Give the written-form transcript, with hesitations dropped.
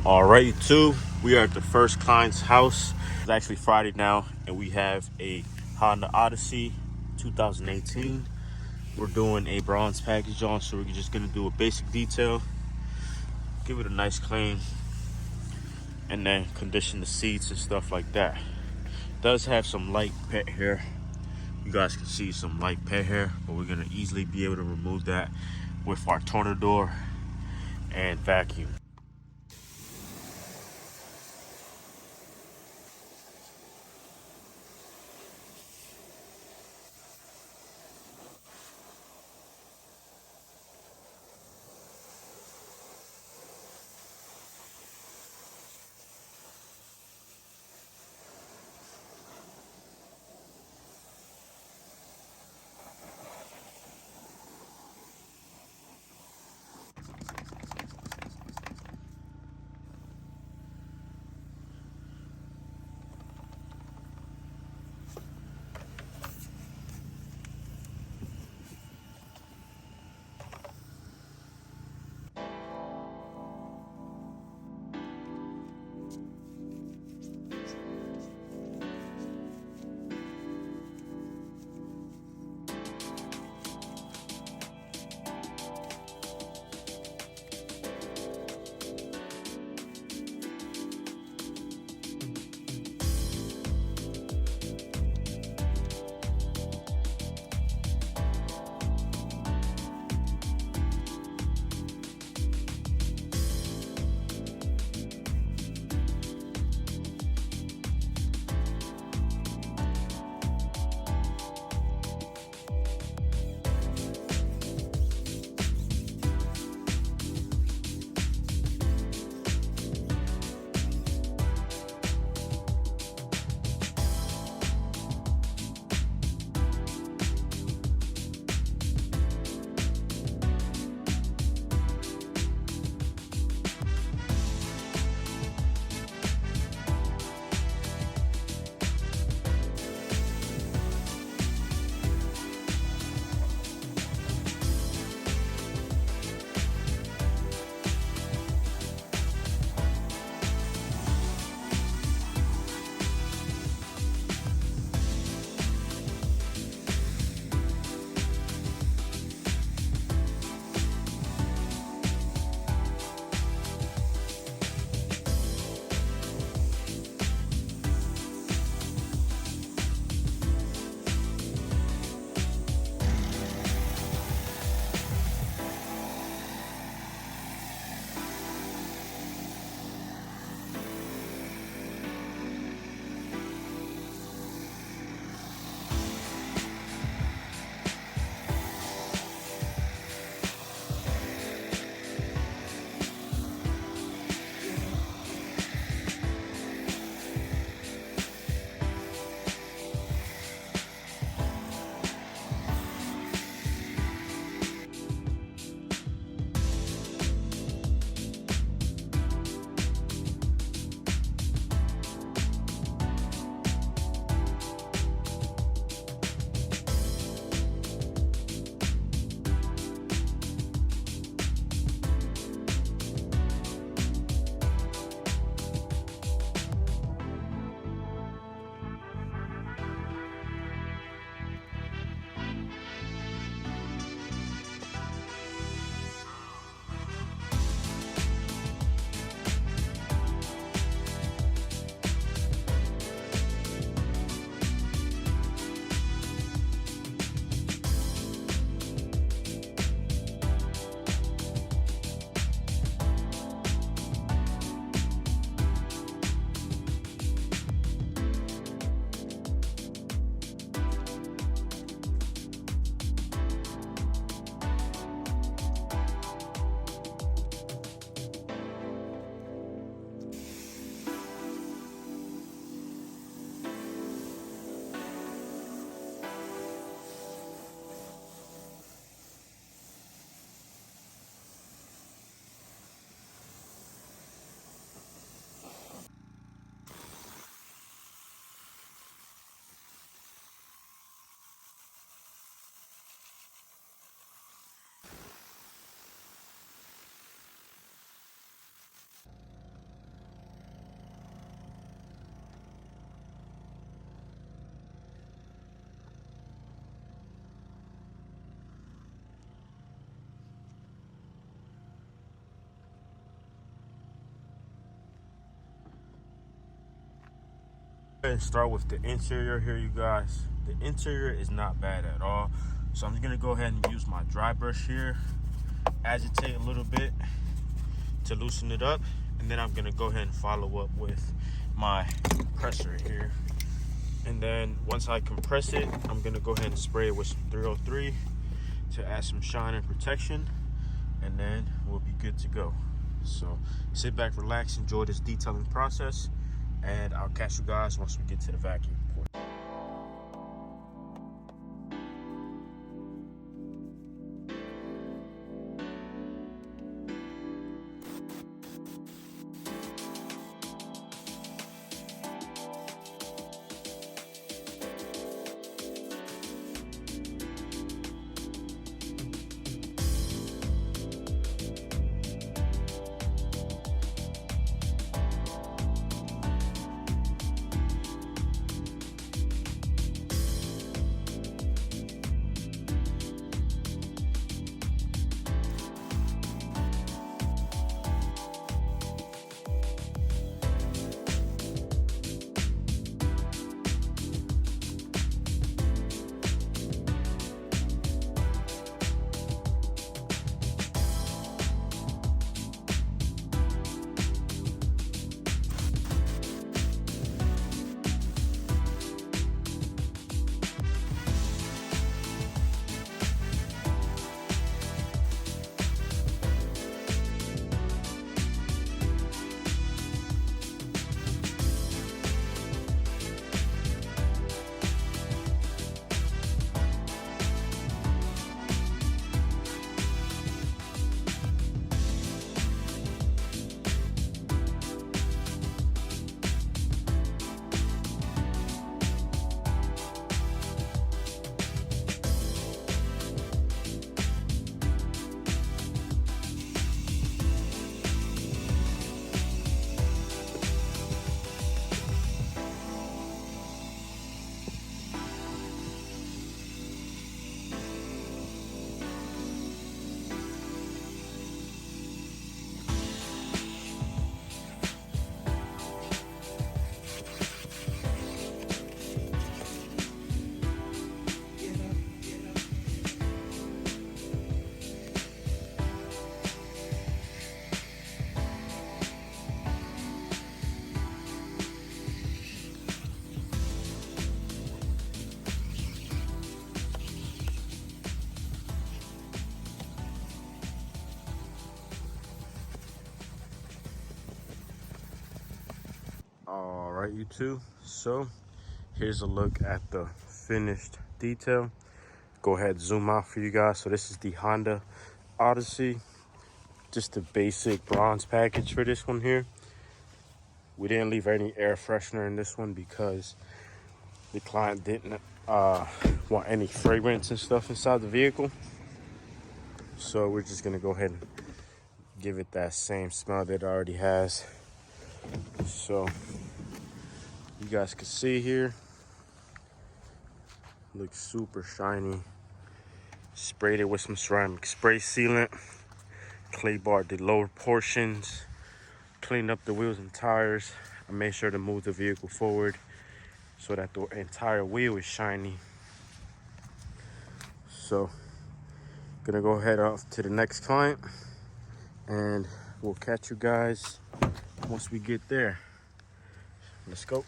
All right, too. We are at the first client's house. It's actually Friday now, and we have a Honda Odyssey 2018. We're doing a bronze package on, so we're just gonna do a basic detail, give it a nice clean, and then condition the seats and stuff like that. It does have some light pet hair. You guys can see some light pet hair, but we're gonna easily be able to remove that with our tornador and vacuum. ahead and start with the interior here, you guys. The interior is not bad at all. So I'm just gonna go ahead and use my dry brush here, agitate a little bit to loosen it up, and then I'm gonna go ahead and follow up with my compressor here. And then once I compress it, I'm gonna go ahead and spray it with some 303 to add some shine and protection, and then we'll be good to go. So sit back, relax, enjoy this detailing process, and I'll catch you guys once we get to the vacuum port. All right, YouTube, so here's a look at the finished detail. Go ahead, zoom out for you guys. So this is the Honda Odyssey, just a basic bronze package for this one here. We didn't leave any air freshener in this one because the client didn't want any fragrance and stuff inside the vehicle. So we're just gonna go ahead and give it that same smell that it already has. So you guys can see here, looks super shiny. Sprayed it with some ceramic spray sealant, clay barred the lower portions, cleaned up the wheels and tires. I made sure to move the vehicle forward so that the entire wheel is shiny. So gonna go head off to the next client, and we'll catch you guys once we get there. Let's go.